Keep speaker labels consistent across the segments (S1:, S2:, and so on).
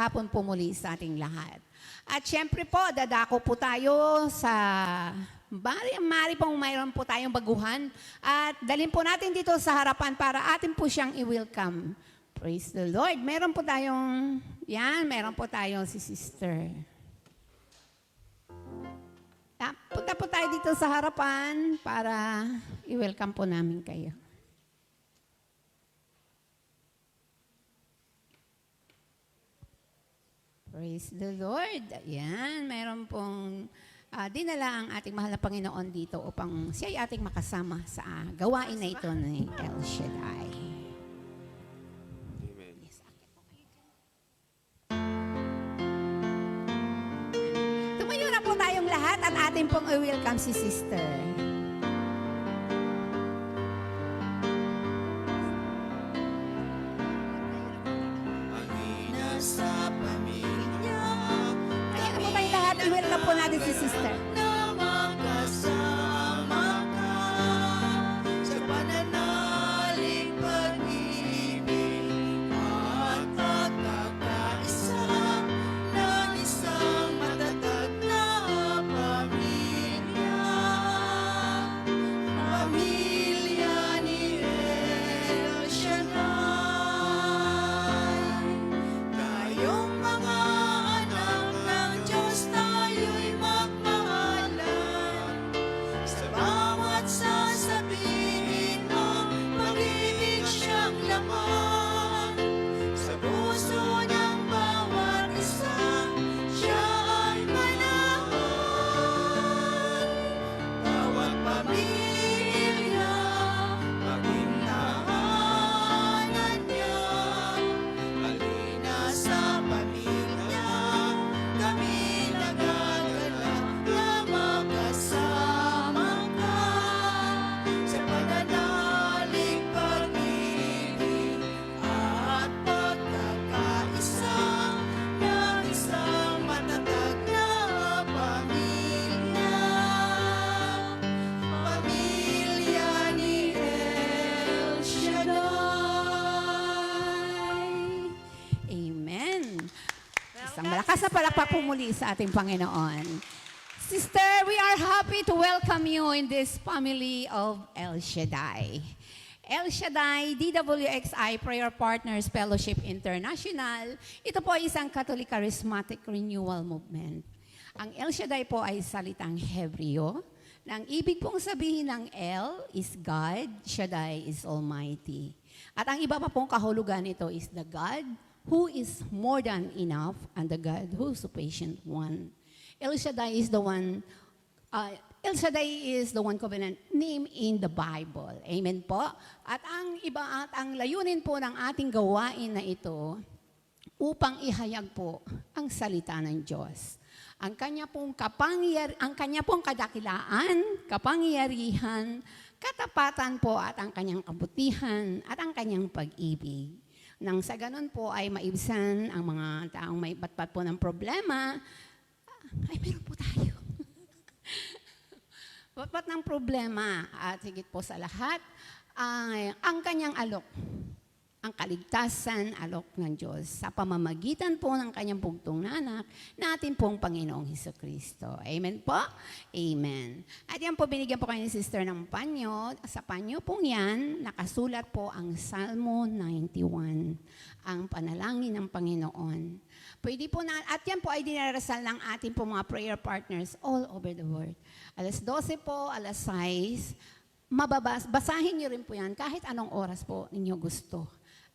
S1: hapon po muli sa ating lahat. At syempre po, dadako po tayo sa mari pong mayroon po tayong baguhan at dalhin po natin dito sa harapan para atin po siyang i-welcome. Praise the Lord. Meron po tayong si sister. Punta po tayo dito sa harapan para i-welcome po namin kayo. Praise the Lord. Ayan, meron pong dinala ang ating mahal na Panginoon dito upang siya ay ating makasama sa gawain na ito ni El Shaddai.
S2: Amen.
S1: Tumayo na po tayong lahat at ating pong i-welcome si Sister.
S2: Sa pamilya,
S1: Kaya na po tayong lahat, i-welcome po natin si Sister.
S2: na magkasama ka sa pananalig, pag-ibig at pagkakaisa ng isang matatag na pamilya. Pamilya ni El Shaddai. Tayong mga anak ng Diyos, tayo'y magmahalan. Sa bawat sasabihin mo, pag-ibig siyang laman. Sa puso ng bawat isa, siya ay manahan. Bawat pamilya, maging tahanan niya. Halina sa pamilya, kami nagagalak na magkasama ka. Sa pananalig, pag-ibig at pagkakaisa ng isang matatag na pamilya. Pamilya ni El Shaddai.
S1: Amen. Isang malakas na palakpak po muli sa ating Panginoon. Sister, we are happy to welcome you in this family of El Shaddai. El Shaddai, DWXI Prayer Partners Fellowship International. Ito po ay isang Catholic Charismatic Renewal Movement. Ang El Shaddai po ay salitang Hebreo. Ang ibig pong sabihin ng El is God, Shaddai is Almighty. At ang iba pa pong kahulugan nito is the God who is more than enough and the God who is sufficient one. El Shaddai is the one covenant name in the Bible. Amen po. At ang layunin po ng ating gawain na ito upang ihayag po ang salita ng Diyos. Ang kanya pong kadakilaan, kapangyarihan, katapatan po at ang kanyang kabutihan at ang kanyang pag-ibig. Nang sa ganun po ay maibsan ang mga taong may batpat po ng problema, ay meron po tayo. Batpat ng problema at higit po sa lahat, ay ang kanyang alok, ang kaligtasan, alok ng Diyos sa pamamagitan po ng kanyang bugtong na anak, natin pong Panginoong Hesukristo. Amen po? Amen. At yan po, binigyan po kayo ni Sister ng panyo. Sa panyo pong yan, nakasulat po ang Salmo 91, ang panalangin ng Panginoon. Pwede po na, at yan po ay dinarasal ng ating po mga prayer partners all over the world. Alas 12 po, alas 6, basahin niyo rin po yan kahit anong oras po ninyo gusto.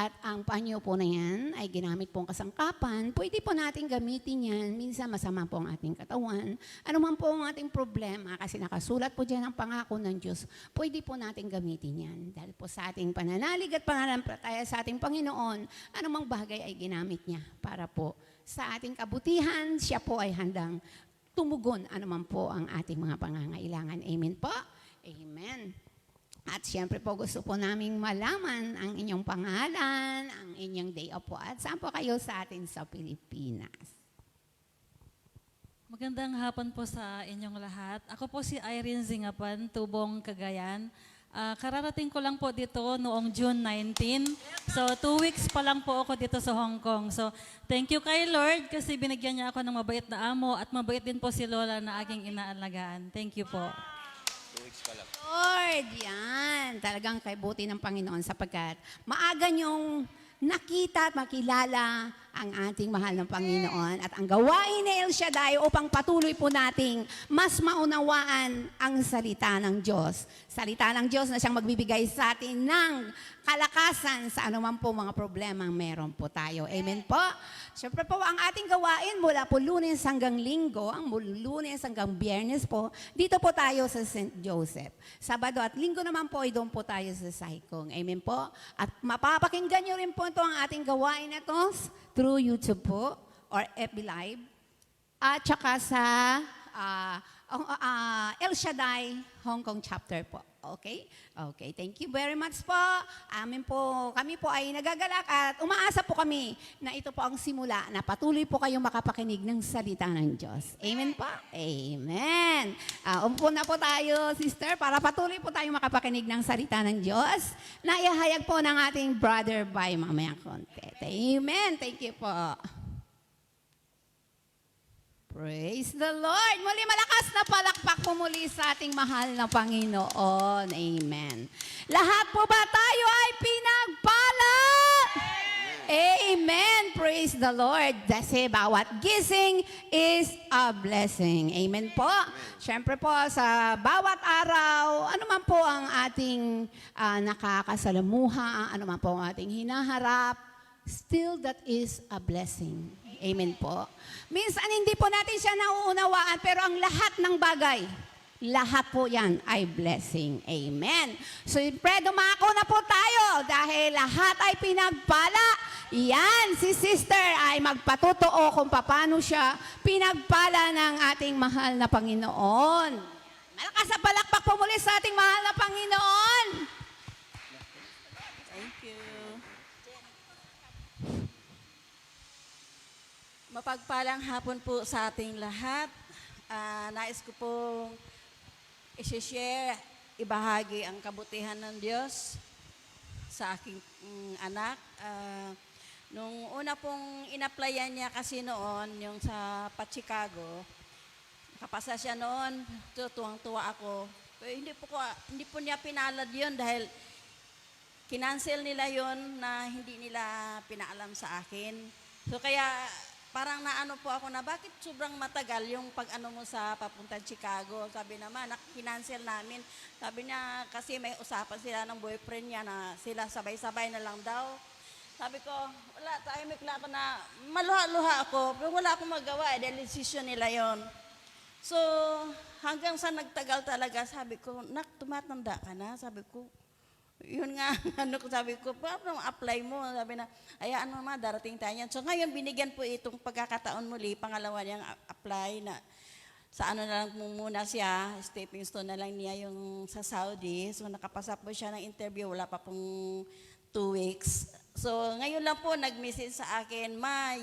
S1: At ang panyo po na yan ay ginamit pong kasangkapan. Pwede po natin gamitin yan. Minsan masama po ang ating katawan. Ano man po ang ating problema, kasi nakasulat po dyan ang pangako ng Diyos, pwede po natin gamitin yan. Dahil po sa ating pananalig at pananampalataya sa ating Panginoon, anumang bagay ay ginamit niya para po sa ating kabutihan, siya po ay handang tumugon anuman po ang ating mga pangangailangan. Amen po? Amen. At siyempre po gusto po naming malaman ang inyong pangalan, ang inyong day off po at saan po kayo sa atin sa Pilipinas.
S3: Magandang hapon po sa inyong lahat. Ako po si Irene Zingapan, Tubong, Cagayan. Kararating ko lang po dito noong June 19. So, 2 weeks pa lang po ako dito sa Hong Kong. So, thank you kay Lord kasi binigyan niya ako ng mabait na amo at mabait din po si Lola na aking inaalagaan. Thank you po.
S1: Lord, yan. Talagang kay buti ng Panginoon sapagkat maaga niyong nakita at makilala ang ating mahal ng Panginoon at ang gawain ni El Shaddai upang patuloy po nating mas maunawaan ang salita ng Diyos. Salita ng Diyos na siyang magbibigay sa atin ng kalakasan sa anuman po mga problema meron po tayo. Amen po. Siyempre po, ang ating gawain mula po Lunes hanggang Linggo, ang Lunes hanggang Biyernes po, dito po tayo sa St. Joseph. Sabado at Linggo naman po, ay doon po tayo sa Saikong. Amen po. At mapapakinggan nyo rin po ito ang ating gawain na ito through YouTube po or FB Live. At saka sa El Shaddai Hong Kong chapter po. Okay? Okay. Thank you very much po. Kami po ay nagagalak at umaasa po kami na ito po ang simula na patuloy po kayong makapakinig ng salita ng Diyos. Amen po? Amen. Umpo na po tayo, sister, para patuloy po tayong makapakinig ng salita ng Diyos na ihahayag po ng ating brother by mamaya konti. Amen. Thank you po. Praise the Lord! Muli malakas na palakpak po muli sa ating mahal na Panginoon. Amen. Lahat po ba tayo ay pinagpala? Amen. Praise the Lord. Kasi bawat gising is a blessing. Amen po. Siyempre po sa bawat araw, ano man po ang ating nakakasalamuha, ano man po ang ating hinaharap, still that is a blessing. Amen po. Minsan hindi po natin siya nauunawaan, pero ang lahat ng bagay, lahat po yan ay blessing. Amen. So, siyempre, dumako na po tayo dahil lahat ay pinagpala. Yan, si sister ay magpatutuo kung paano siya pinagpala ng ating mahal na Panginoon. Malakas na palakpak po muli sa ating mahal na Panginoon.
S2: Thank you. Mapagpalang hapon po sa ating lahat. Nais ko pong i-share, ibahagi ang kabutihan ng Diyos sa aking anak. Nung una pong in-applyan niya kasi noon, yung sa Chicago, nakapasa siya noon, tuwang-tuwa ako. Pero hindi po niya pinalad yun dahil kinancel nila yon na hindi nila pinaalam sa akin. So kaya parang naano po ako na bakit sobrang matagal yung pag-ano mo sa papuntang Chicago. Sabi naman, kinancel namin. Sabi niya, kasi may usapan sila ng boyfriend niya na sila sabay-sabay na lang daw. Sabi ko, wala, tahimik lang ako na maluha-luha ako. Pero wala akong magawa, dahil decision nila yon. So, hanggang sa nagtagal talaga, sabi ko, nak, tumatanda ka na. Sabi ko, yun nga, sabi ko, paano apply mo? Sabi na, hayaan mo ma, darating tayo yan. So ngayon, binigyan po itong pagkakataon muli, pangalawa niyang apply na sa ano na lang muna siya, stepping stone na lang niya yung sa Saudi. So nakapasa po siya ng interview, wala pa pong 2 weeks. So ngayon lang po, nag-message sa akin, ma,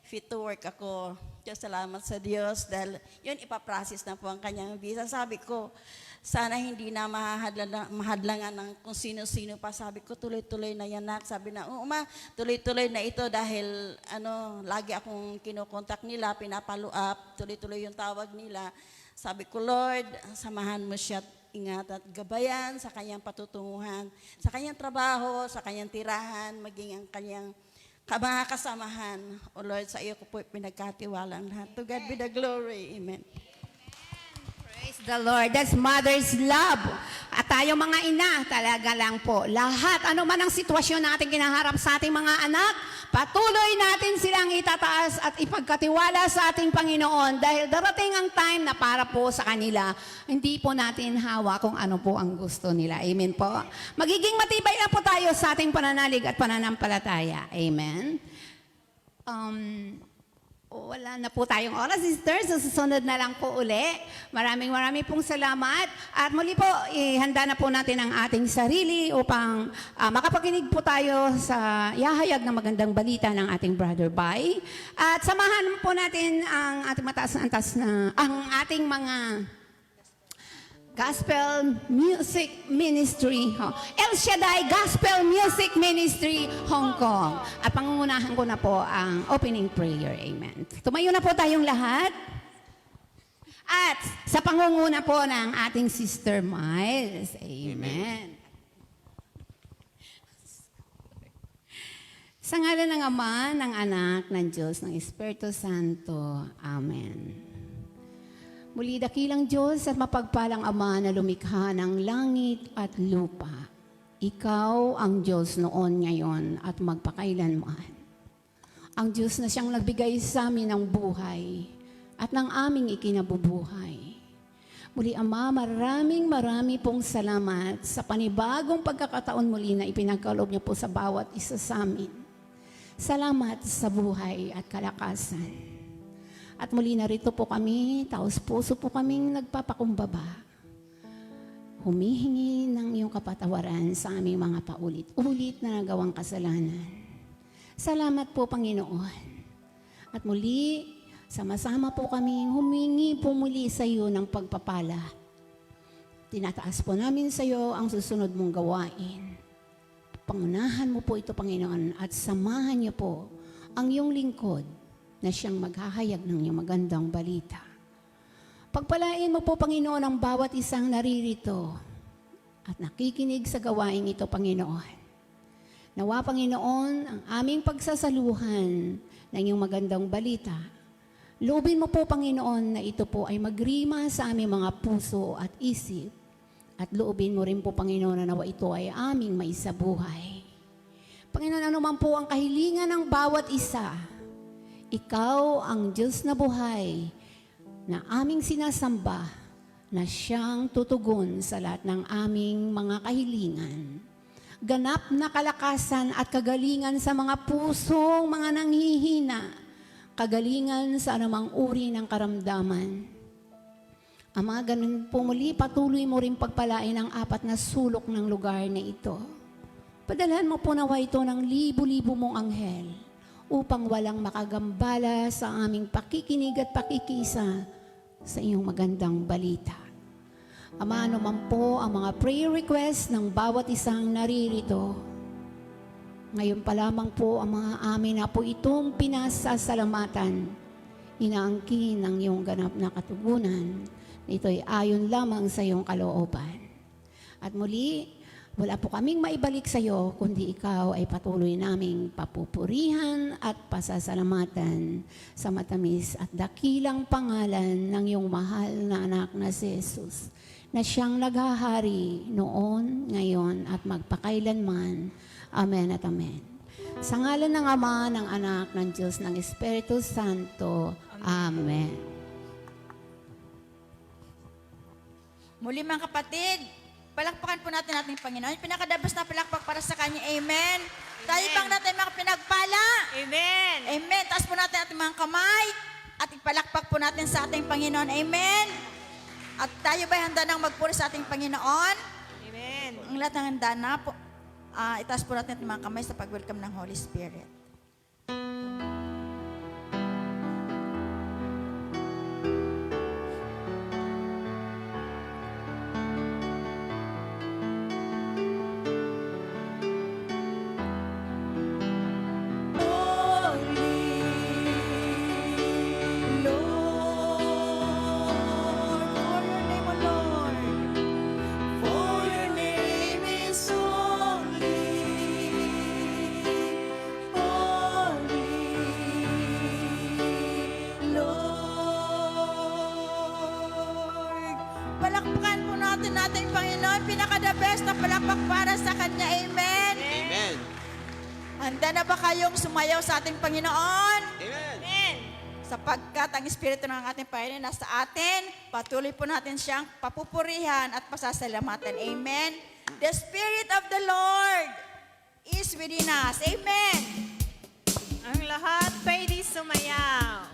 S2: fit to work ako. Diyos, salamat sa Diyos dahil yun, ipaprocess na po ang kanyang visa. Sabi ko, sana hindi na mahadlangan ng kung sino-sino pa. Sabi ko, tuloy-tuloy na yan, nak. Sabi na, ma, tuloy-tuloy na ito dahil lagi akong kinukontak nila, pinapalo up, tuloy-tuloy yung tawag nila. Sabi ko, Lord, samahan mo siya, ingat at gabayan sa kanyang patutunguhan, sa kanyang trabaho, sa kanyang tirahan, maging ang kanyang mga kasamahan. O Lord, sa iyo ko po pinagkatiwala ang lahat. To God be the glory. Amen.
S1: Praise the Lord. That's mother's love. At tayo mga ina, talaga lang po. Lahat, ano man ang sitwasyon natin kinaharap sa ating mga anak, patuloy natin silang itataas at ipagkatiwala sa ating Panginoon dahil darating ang time na para po sa kanila, hindi po natin hawa kung ano po ang gusto nila. Amen po. Magiging matibay na po tayo sa ating pananalig at pananampalataya. Amen. Wala na po tayong oras, sisters. So, susunod na lang po uli. Maraming pong salamat. At muli po, ihanda na po natin ang ating sarili upang makapakinig po tayo sa yahayag na magandang balita ng ating Brother Bai. At samahan po natin ang ating ang ating mga Gospel Music Ministry, El Shaddai Gospel Music Ministry, Hong Kong. At pangungunahan ko na po ang opening prayer. Amen. Tumayo na po tayong lahat. At sa pangunguna po ng ating Sister Miles. Amen. Sa ngalan ng Ama, ng Anak, ng Diyos, ng Espiritu Santo. Amen. Muli dakilang Diyos at mapagpalang Ama na lumikha ng langit at lupa. Ikaw ang Diyos noon, ngayon at magpakailanman. Ang Diyos na siyang nagbigay sa amin ng buhay at ng aming ikinabubuhay. Muli Ama, marami pong salamat sa panibagong pagkakataon muli na ipinagkaloob niyo po sa bawat isa sa amin. Salamat sa buhay at kalakasan. At muli narito po kami, taos puso po kaming nagpapakumbaba. Humihingi ng iyong kapatawaran sa aming mga paulit-ulit na nagawang kasalanan. Salamat po, Panginoon. At muli, sama-sama po kaming humingi po muli sa iyo ng pagpapala. Tinataas po namin sa iyo ang susunod mong gawain. Pangunahan mo po ito, Panginoon, at samahan niyo po ang iyong lingkod na siyang maghahayag ng iyong magandang balita. Pagpalain mo po, Panginoon, ang bawat isang naririto at nakikinig sa gawain ito, Panginoon. Nawa, Panginoon, ang aming pagsasaluhan ng iyong magandang balita. Loobin mo po, Panginoon, na ito po ay magrima sa aming mga puso at isip. At loobin mo rin po, Panginoon, na nawa ito ay aming maisabuhay. Panginoon, ano man po ang kahilingan ng bawat isa, ikaw ang Diyos na buhay na aming sinasamba na siyang tutugon sa lahat ng aming mga kahilingan. Ganap na kalakasan at kagalingan sa mga pusong mga nanghihina, kagalingan sa anumang uri ng karamdaman. Ama, ganun po muli, patuloy mo rin pagpalain ang 4 na sulok ng lugar na ito. Padalhan mo po nawa ito ng libo-libo mong anghel upang walang makagambala sa aming pakikinig at pakikisa sa iyong magandang balita. Ama, ano man po ang mga prayer requests ng bawat isang naririto, ngayon pa lamang po ang mga amin na po itong pinasasalamatan, inaangkin ng iyong ganap na katugunan. Ito'y ayon lamang sa iyong kalooban. At muli, wala po kaming maibalik sa iyo, kundi ikaw ay patuloy naming papupurihan at pasasalamatan sa matamis at dakilang pangalan ng iyong mahal na anak na si Jesus, na siyang naghahari noon, ngayon at magpakailanman. Amen at amen. Sa ngalan ng Ama, ng Anak, ng Diyos, ng Espiritu Santo. Amen.
S4: Muli mga kapatid, palakpakan po natin ating Panginoon. Yung pinakadabas na palakpak para sa Kanya. Amen. Tayo bang natin mga pinagpala?
S5: Amen.
S4: Amen. Taas po natin ating mga kamay at ipalakpak po natin sa ating Panginoon. Amen. At tayo ba'y handa nang magpuri sa ating Panginoon?
S5: Amen.
S4: Ang lahat ng handa na po, itaas po natin ating mga kamay sa pag-welcome ng Holy Spirit. Palakpakan po natin ating Panginoon, pinaka-the best na palakpak para sa Kanya. Amen.
S5: Amen.
S4: Handa na ba kayong sumayaw sa ating Panginoon?
S5: Amen.
S4: Sapagkat ang Espiritu ng ating Panginoon nasa atin, patuloy po natin siyang papupurihan at pasasalamatan. Amen. The Spirit of the Lord is within us. Amen.
S5: Ang lahat pwede sumayaw.